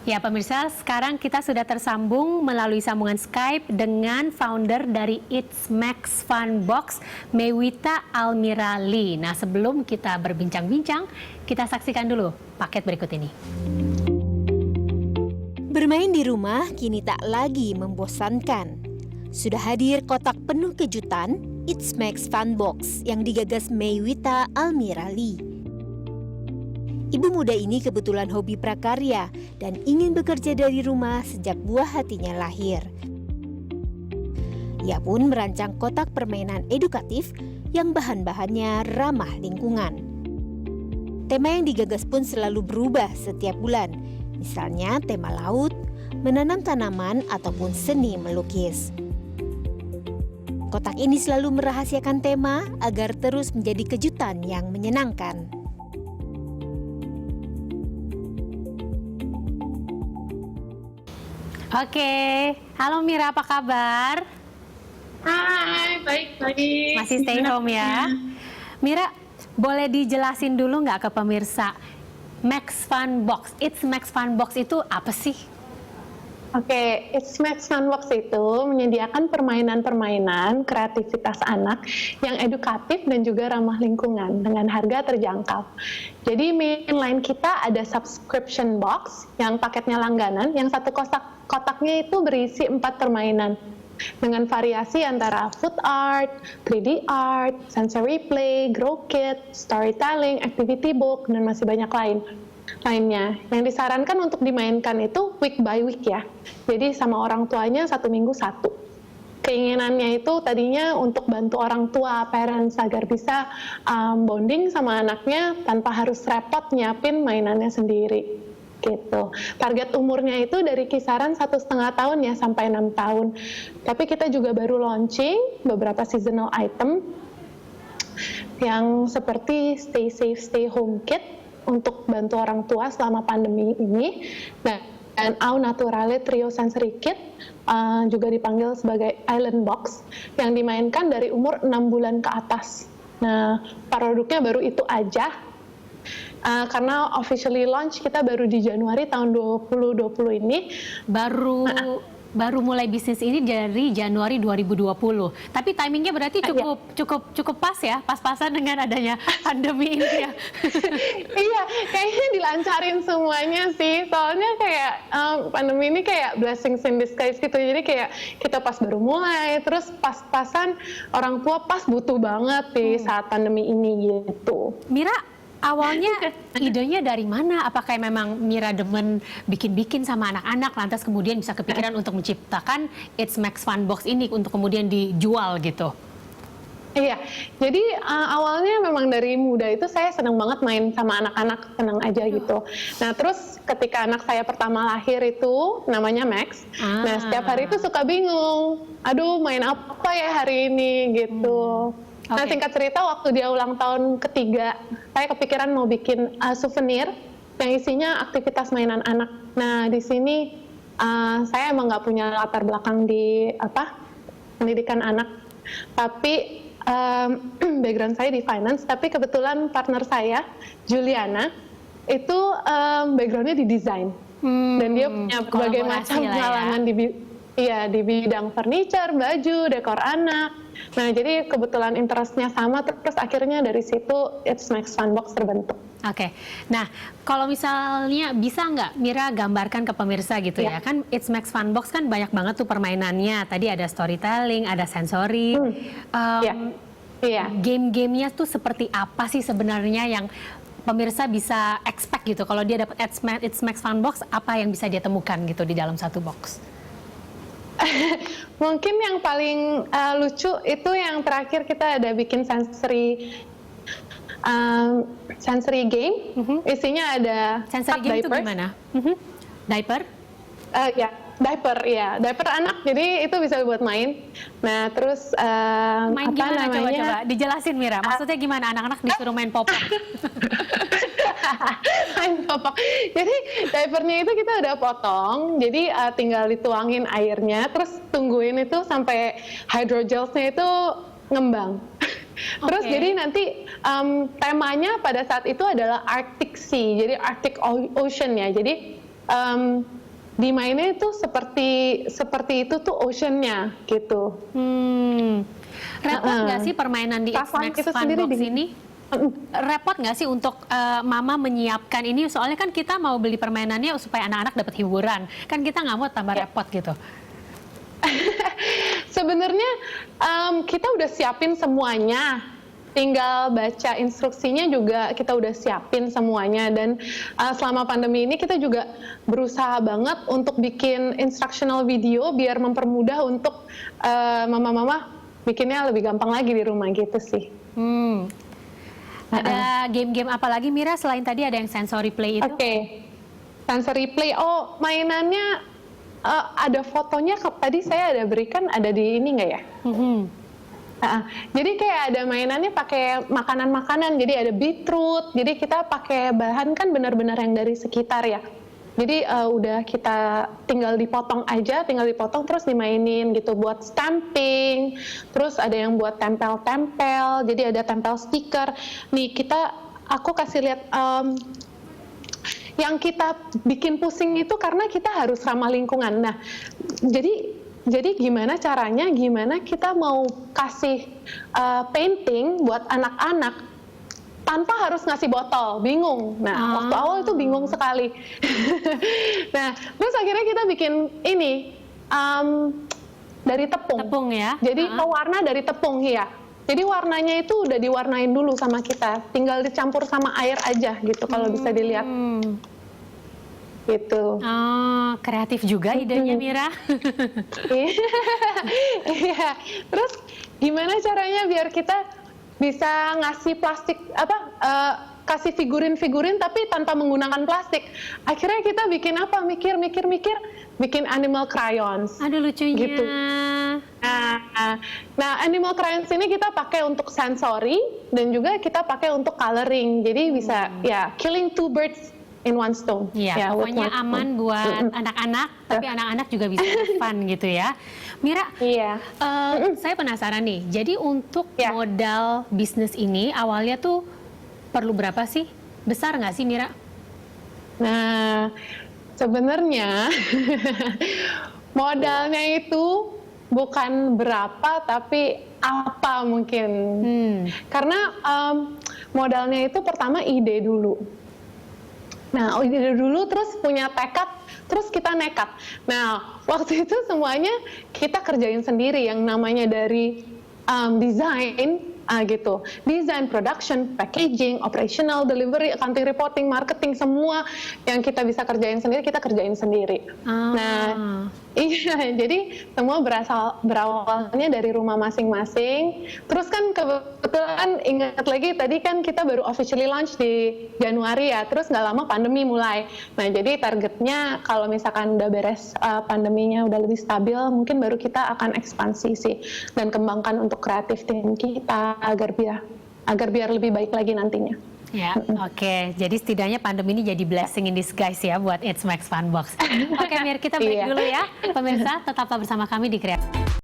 Ya pemirsa, sekarang kita sudah tersambung melalui sambungan Skype dengan founder dari It's Max Fun Box, Mewita Almirali. Nah sebelum kita berbincang-bincang, kita saksikan dulu paket berikut ini. Bermain di rumah kini tak lagi membosankan. Sudah hadir kotak penuh kejutan, It's Max Fun Box yang digagas Mewita Almirali. Ibu muda ini kebetulan hobi prakarya dan ingin bekerja dari rumah sejak buah hatinya lahir. Ia pun merancang kotak permainan edukatif yang bahan-bahannya ramah lingkungan. Tema yang digagas pun selalu berubah setiap bulan, misalnya tema laut, menanam tanaman, ataupun seni melukis. Kotak ini selalu merahasiakan tema agar terus menjadi kejutan yang menyenangkan. Oke, halo Mira, apa kabar? Hai, baik-baik. Masih stay home ya? Mira, boleh dijelasin dulu nggak ke pemirsa, Max Fun Box, It's Max Fun Box itu apa sih? Oke, It's Max Fun Box itu menyediakan permainan-permainan kreativitas anak yang edukatif dan juga ramah lingkungan dengan harga terjangkau. Jadi mainline kita ada subscription box yang paketnya langganan, yang satu kotaknya itu berisi 4 permainan dengan variasi antara food art, 3D art, sensory play, grow kit, storytelling, activity book, dan masih banyak lainnya. Yang disarankan untuk dimainkan itu week by week ya. Jadi sama orang tuanya 1 minggu 1. Keinginannya itu tadinya untuk bantu orang tua, parents, agar bisa bonding sama anaknya tanpa harus repot nyiapin mainannya sendiri. Gitu. Target umurnya itu dari kisaran 1,5 tahun ya sampai 6 tahun. Tapi kita juga baru launching beberapa seasonal item yang seperti Stay Safe, Stay Home Kit untuk bantu orang tua selama pandemi ini. Nah, dan Au Naturale Trio Sensory Kit juga dipanggil sebagai Island Box yang dimainkan dari umur 6 bulan ke atas. Nah, produknya baru itu aja. Karena officially launch kita baru di Januari tahun 2020 ini. Baru mulai bisnis ini dari Januari 2020. Tapi timingnya berarti cukup pas ya, pas-pasan dengan adanya pandemi ini ya. Iya, kayaknya dilancarin semuanya sih. Soalnya kayak pandemi ini kayak blessings in disguise gitu. Jadi kayak kita pas baru mulai, terus pas-pasan orang tua pas butuh banget di saat pandemi ini gitu. Mira, awalnya idenya dari mana? Apakah memang Mira demen bikin-bikin sama anak-anak, lantas kemudian bisa kepikiran untuk menciptakan It's Max Fun Box ini untuk kemudian dijual gitu? Iya, jadi awalnya memang dari muda itu saya senang banget main sama anak-anak, senang aja gitu. Nah terus ketika anak saya pertama lahir itu namanya Max, nah setiap hari itu suka bingung, aduh main apa ya hari ini gitu. Nah singkat cerita waktu dia ulang tahun ketiga, saya kepikiran mau bikin souvenir yang isinya aktivitas mainan anak. Nah di sini saya emang nggak punya latar belakang di pendidikan anak, tapi background saya di finance. Tapi kebetulan partner saya Juliana itu backgroundnya di desain dan dia punya berbagai macam pengalaman di bidang furniture, baju, dekor anak. Nah, jadi kebetulan interestnya sama, terus akhirnya dari situ It's Max Fun Box terbentuk. Oke, nah kalau misalnya bisa nggak Mira gambarkan ke pemirsa gitu ya, kan It's Max Fun Box kan banyak banget tuh permainannya. Tadi ada storytelling, ada sensory. Game-gamenya tuh seperti apa sih sebenarnya yang pemirsa bisa expect gitu? Kalau dia dapat It's Max Fun Box, apa yang bisa dia temukan gitu di dalam satu box? Mungkin yang paling lucu itu yang terakhir kita ada bikin sensory game. Isinya ada sensory game itu gimana? Diaper? Diaper anak, jadi itu bisa buat main. Nah terus main gimana coba dijelasin Mira, maksudnya gimana anak-anak disuruh main popok? Main popok. Jadi diapernya itu kita udah potong, jadi tinggal dituangin airnya, terus tungguin itu sampai hydrogelsnya itu ngembang. Terus jadi nanti temanya pada saat itu adalah Arctic Sea, jadi Arctic Ocean ya. Jadi dimainnya itu seperti itu tuh ocean-nya gitu. Repot nggak sih permainan di It's Perasaan Max kita Fun sendiri Box ini? Repot nggak sih untuk mama menyiapkan ini? Soalnya kan kita mau beli permainannya supaya anak-anak dapat hiburan. Kan kita nggak mau tambah repot gitu. Sebenarnya kita udah siapin semuanya, tinggal baca instruksinya juga kita udah siapin semuanya. Dan selama pandemi ini kita juga berusaha banget untuk bikin instructional video biar mempermudah untuk mama-mama bikinnya lebih gampang lagi di rumah gitu sih. Ada game-game apa lagi Mira selain tadi ada yang sensory play itu? Oke. Sensory play, mainannya ada fotonya, tadi saya ada berikan, ada di ini nggak ya? Jadi kayak ada mainannya pakai makanan-makanan, jadi ada beetroot, jadi kita pakai bahan kan benar-benar yang dari sekitar ya. Jadi udah kita tinggal dipotong terus dimainin gitu, buat stamping, terus ada yang buat tempel-tempel, jadi ada tempel stiker. Nih aku kasih lihat yang kita bikin pusing itu karena kita harus ramah lingkungan. Nah, jadi gimana caranya, gimana kita mau kasih painting buat anak-anak tanpa harus ngasih botol, bingung. Nah, waktu awal itu bingung sekali. Nah, terus akhirnya kita bikin ini dari tepung. Tepung ya? Jadi pewarna dari tepung ya. Jadi warnanya itu udah diwarnain dulu sama kita, tinggal dicampur sama air aja gitu kalau bisa dilihat. Gitu. Oh, kreatif juga idenya Mira. Iya. Terus gimana caranya biar kita bisa ngasih plastik kasih figurin-figurin tapi tanpa menggunakan plastik. Akhirnya kita bikin apa? Mikir, bikin animal crayons. Aduh lucunya. Gitu. Nah, animal crayons ini kita pakai untuk sensory dan juga kita pakai untuk coloring. Jadi bisa ya killing two birds in one stone. Iya, pokoknya aman buat anak-anak, tapi anak-anak juga bisa fun gitu ya. Mira, saya penasaran nih. Jadi untuk modal bisnis ini awalnya tuh perlu berapa sih? Besar nggak sih Mira? Nah, sebenarnya modalnya itu bukan berapa, tapi apa mungkin. Karena modalnya itu pertama ide dulu. Nah, ide dulu terus punya tekad, terus kita nekat. Nah, waktu itu semuanya kita kerjain sendiri, yang namanya dari desain, gitu. Desain, production, packaging, operational, delivery, accounting, reporting, marketing, semua yang kita bisa kerjain sendiri, kita kerjain sendiri. Nah, iya, jadi semua berawalnya dari rumah masing-masing. Terus kan kebetulan ingat lagi tadi kan kita baru officially launch di Januari ya, terus nggak lama pandemi mulai. Nah, jadi targetnya kalau misalkan udah beres pandeminya udah lebih stabil, mungkin baru kita akan ekspansi sih dan kembangkan untuk kreatif tim kita agar biar lebih baik lagi nantinya. Ya, oke. Jadi setidaknya pandemi ini jadi blessing in disguise ya buat It's Max Fun Box. Oke, Mir, kita break dulu ya. Pemirsa, tetaplah bersama kami di Kreatif.